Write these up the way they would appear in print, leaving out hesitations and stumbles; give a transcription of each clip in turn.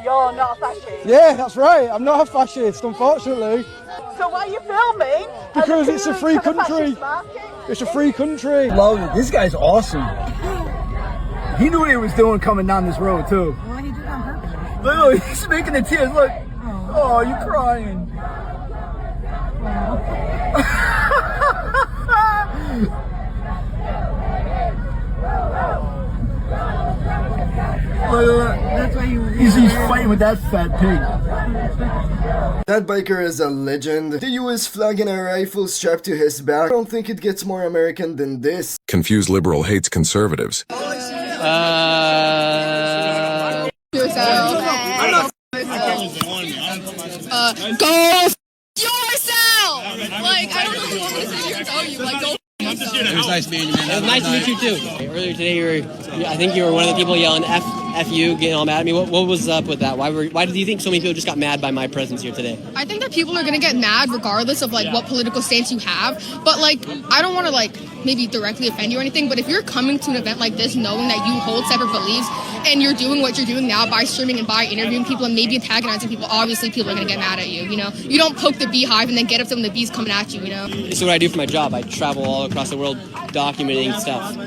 you're not a fascist? Yeah, that's right. I'm not a fascist, unfortunately. So why are you filming? Because it's a free country. It's a free country. Love it. This guy's awesome. He knew what he was doing coming down this road, too. Well, he did it on purpose. Look, he's making the tears. Look. Oh, you're crying. That's why he's fighting with that fat pig. That biker is a legend. The US flag and a rifle strapped to his back. I don't think it gets more American than this. Confused liberal hates conservatives. Yourself. Go yourself. Like, I don't know what you want me to sit here and tell you. Like, go. It was nice meeting you, man. It was nice to meet you too. Earlier today, I think you were one of the people yelling "F you," getting all mad at me. What was up with that? Why do you think so many people just got mad by my presence here today? I think that people are gonna get mad regardless of like what political stance you have. But like, I don't want to like maybe directly offend you or anything. But if you're coming to an event like this, knowing that you hold separate beliefs and you're doing what you're doing now by streaming and by interviewing people and maybe antagonizing people, obviously people are gonna get mad at you. You know, you don't poke the beehive and then get up to when the bees coming at you. You know, this is what I do for my job. I travel all across the world documenting stuff.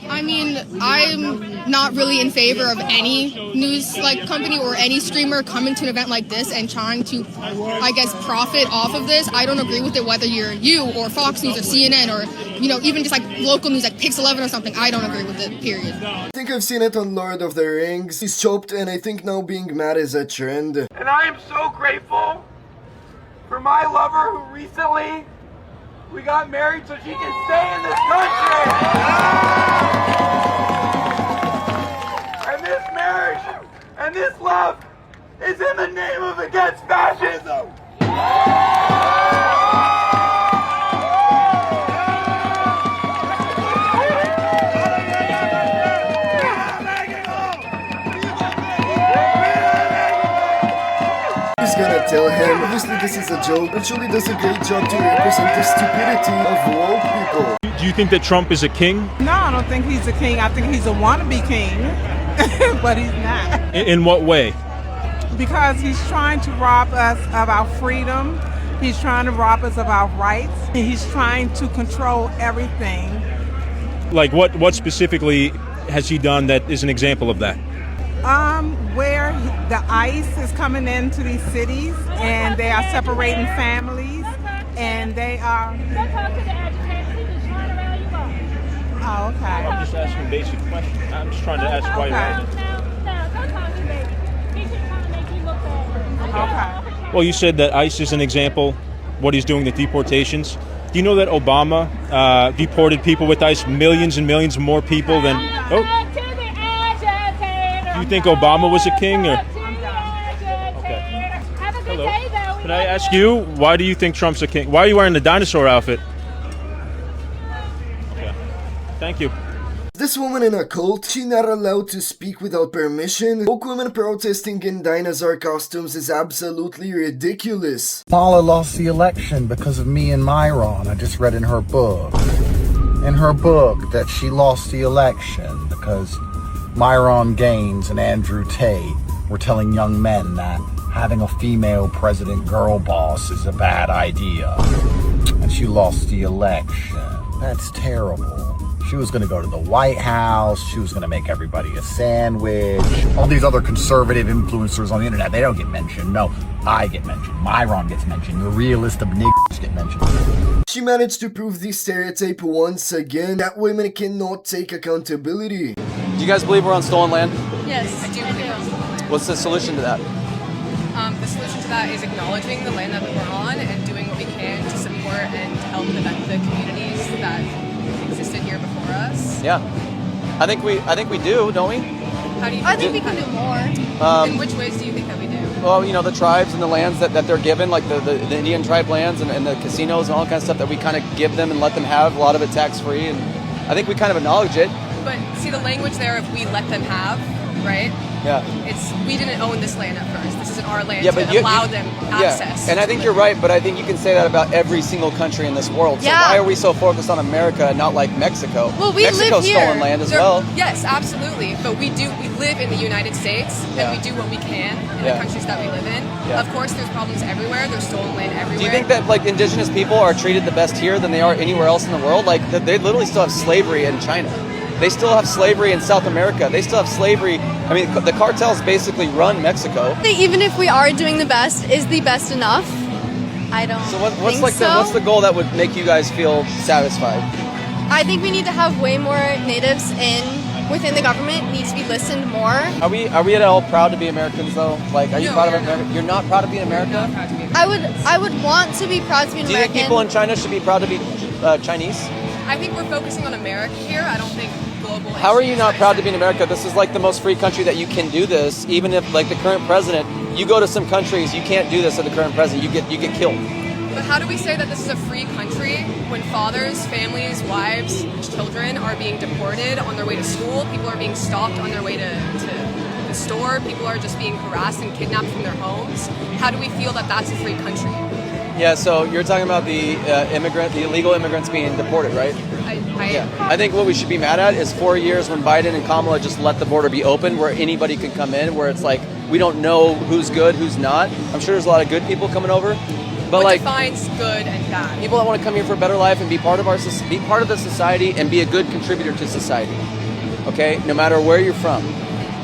I mean, I'm not really in favor of any news like company or any streamer coming to an event like this and trying to, I guess, profit off of this. I don't agree with it, whether you're you or Fox News or CNN or, you know, even just like local news like Pix 11 or something. I don't agree with it, period. I think I've seen it on Lord of the Rings. He's chopped, and I think now being mad is a trend. And I am so grateful for my lover who recently we got married so she can stay in this country. And this marriage and this love is in the name of against fascism. He's gonna tell him, obviously this is a joke, but Julie does a great job to represent the stupidity of woke people. Do you think that Trump is a king? No, I don't think he's a king. I think he's a wannabe king, but he's not. In what way? Because he's trying to rob us of our freedom. He's trying to rob us of our rights. He's trying to control everything. Like what specifically has he done that is an example of that? Where the ICE is coming into these cities and they are separating families and they are... Oh, okay. I'm just asking basic questions. I'm just trying to ask why you're Okay. Well, you said that ICE is an example, what he's doing, the deportations. Do you know that Obama deported people with ICE, millions and millions more people than... Oh. Do you think Obama was a king? Or? Okay. Hello. Can I ask you, why do you think Trump's a king? Why are you wearing the dinosaur outfit? Okay. Thank you. This woman in a cult, she's not allowed to speak without permission. Woke women protesting in dinosaur costumes is absolutely ridiculous. Paula lost the election because of me and Myron. I just read in her book. That she lost the election because Myron Gaines and Andrew Tate were telling young men that having a female president girl boss is a bad idea. And she lost the election. That's terrible. She was going to go to the White House. She was going to make everybody a sandwich. All these other conservative influencers on the internet, they don't get mentioned. No, I get mentioned. Myron gets mentioned. The realist of niggas get mentioned. She managed to prove this stereotype once again, that women cannot take accountability. Do you guys believe we're on stolen land? Yes, I do believe. What's the solution to that? The solution to that is acknowledging the land that we're on and doing what we can to support and help the communities that existed here before us. Yeah, I think we do, don't we? How do you? I think we can do more. In which ways do you think that we do? Well, you know, the tribes and the lands that they're given, like the Indian tribe lands and the casinos and all kinds of stuff that we kind of give them and let them have, a lot of it tax-free, and I think we kind of acknowledge it. But see, the language there of we let them have right? Yeah. We didn't own this land at first. This isn't our land but to allow them access. Yeah, and I think you're right, but I think you can say that about every single country in this world. So why are we so focused on America and not like Mexico? Well, we Mexico's live here. stolen land as well. Yes, absolutely. But we live in the United States, and we do what we can in the countries that we live in. Yeah. Of course, there's problems everywhere. There's stolen land everywhere. Do you think that like indigenous people are treated the best here than they are anywhere else in the world? Like they literally still have slavery in China. They still have slavery in South America. They still have slavery. I mean, the cartels basically run Mexico. Even if we are doing the best, is the best enough? I don't So what's think like so. what's the goal that would make you guys feel satisfied? I think we need to have way more natives within the government. Needs to be listened more. Are we at all proud to be Americans though? Like, are you proud of America? You're not proud of being America? I would want to be proud to be an Do you American. think people in China should be proud to be Chinese? I think we're focusing on America here. I don't think global. How are you not proud to be in America? This is like the most free country that you can do this. Even if like the current president, you go to some countries, you can't do this to the current president. You get killed. But how do we say that this is a free country when fathers, families, wives, children are being deported on their way to school? People are being stopped on their way to the store. People are just being harassed and kidnapped from their homes. How do we feel that that's a free country? Yeah, so you're talking about the illegal immigrants being deported, right? I think what we should be mad at is 4 years when Biden and Kamala just let the border be open where anybody could come in, where it's like we don't know who's good, who's not. I'm sure there's a lot of good people coming over. But what like defines good and bad? People that want to come here for a better life and be part of the society and be a good contributor to society. Okay, no matter where you're from.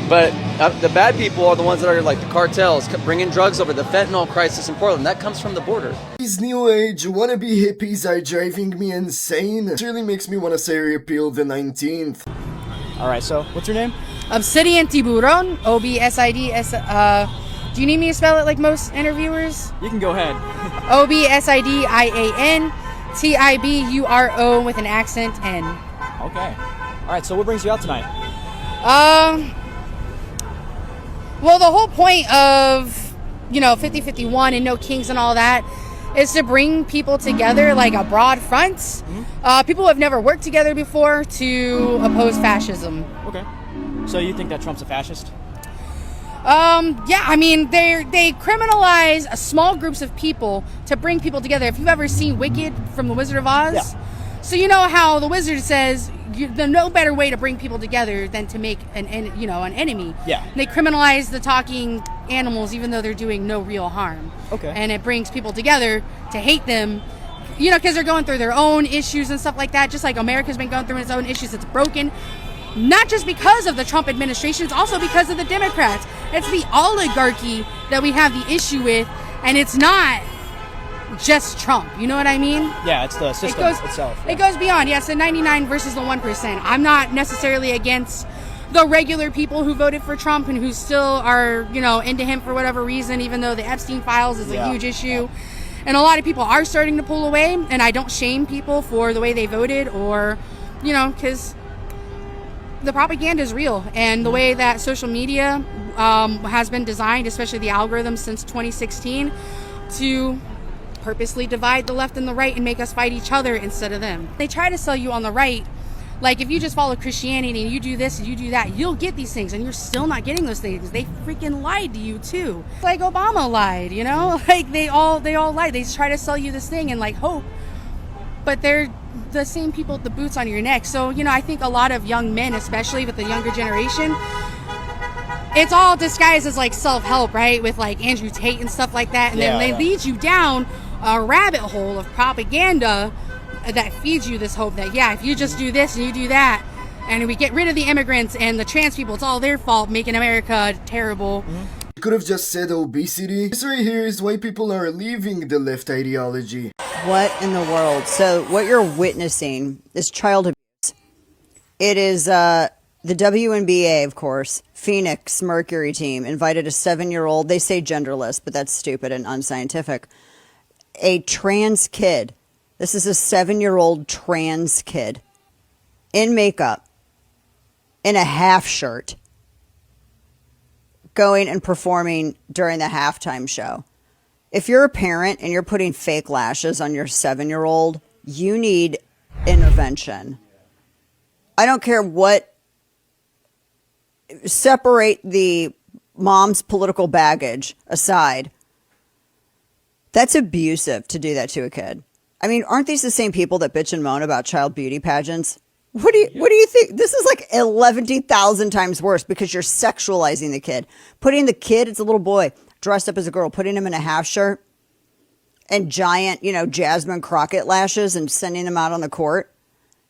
But the bad people are the ones that are like the cartels bringing drugs over, the fentanyl crisis in Portland. That comes from the border. These new age wannabe hippies are driving me insane. It really makes me want to say repeal the 19th. Alright, so what's your name? Obsidian Tiburon, OBSIDS. Do you need me to spell it like most interviewers? You can go ahead. OBSIDIAN TIBURO with an accent N. Okay. Alright, so what brings you out tonight? Well, the whole point of, 50-51 and no kings and all that is to bring people together like a broad front. Mm-hmm. People who have never worked together before to oppose fascism. Okay. So you think that Trump's a fascist? Yeah, I mean, they criminalize small groups of people to bring people together. If you've ever seen Wicked from The Wizard of Oz, yeah. So you know how the wizard says there's no better way to bring people together than to make an enemy. Yeah. They criminalize the talking animals even though they're doing no real harm. Okay. And it brings people together to hate them, because they're going through their own issues and stuff like that, just like America's been going through its own issues. It's broken. Not just because of the Trump administration, it's also because of the Democrats. It's the oligarchy that we have the issue with, and it's not just Trump. You know what I mean? Yeah, it's the system itself. It goes beyond. Yes, the 99 versus the 1%. I'm not necessarily against the regular people who voted for Trump and who still are, into him for whatever reason, even though the Epstein files is a huge issue. And a lot of people are starting to pull away, and I don't shame people for the way they voted or, because the propaganda is real, and the way that social media has been designed, especially the algorithm since 2016, to purposely divide the left and the right and make us fight each other instead of them. They try to sell you on the right, like if you just follow Christianity and you do this and you do that, you'll get these things, and you're still not getting those things. They freaking lied to you too. Like Obama lied, like they all lied. They try to sell you this thing and like hope, but they're the same people with the boots on your neck. So, I think a lot of young men, especially with the younger generation, it's all disguised as like self-help, right? With like Andrew Tate and stuff like that. And then they lead you down a rabbit hole of propaganda that feeds you this hope that, if you just do this and you do that, and we get rid of the immigrants and the trans people, it's all their fault, making America terrible. Mm-hmm. You could have just said obesity. This right here is why people are leaving the left ideology. What in the world? So what you're witnessing is child abuse. It is the WNBA, of course, Phoenix Mercury team invited a 7-year-old, they say genderless, but that's stupid and unscientific, a trans kid. This is a 7-year-old trans kid in makeup, in a half shirt, going and performing during the halftime show. If you're a parent and you're putting fake lashes on your 7-year-old, you need intervention. I don't care what separate the mom's political baggage aside, that's abusive to do that to a kid. I mean, aren't these the same people that bitch and moan about child beauty pageants? What do you think? This is like 11,000 times worse because you're sexualizing the kid. Putting the kid, it's a little boy, dressed up as a girl, putting him in a half shirt and giant, Jasmine Crockett lashes and sending him out on the court.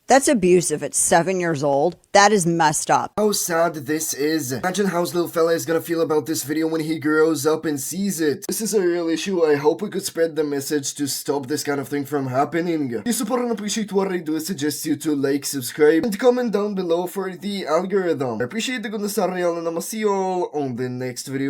That's abusive at 7 years old. That is messed up. How sad this is. Imagine how this little fella is gonna feel about this video when he grows up and sees it. This is a real issue. I hope we could spread the message to stop this kind of thing from happening. If you support and appreciate what I do, I suggest you to like, subscribe, and comment down below for the algorithm. I appreciate the goodness, and I'll see you all on the next video.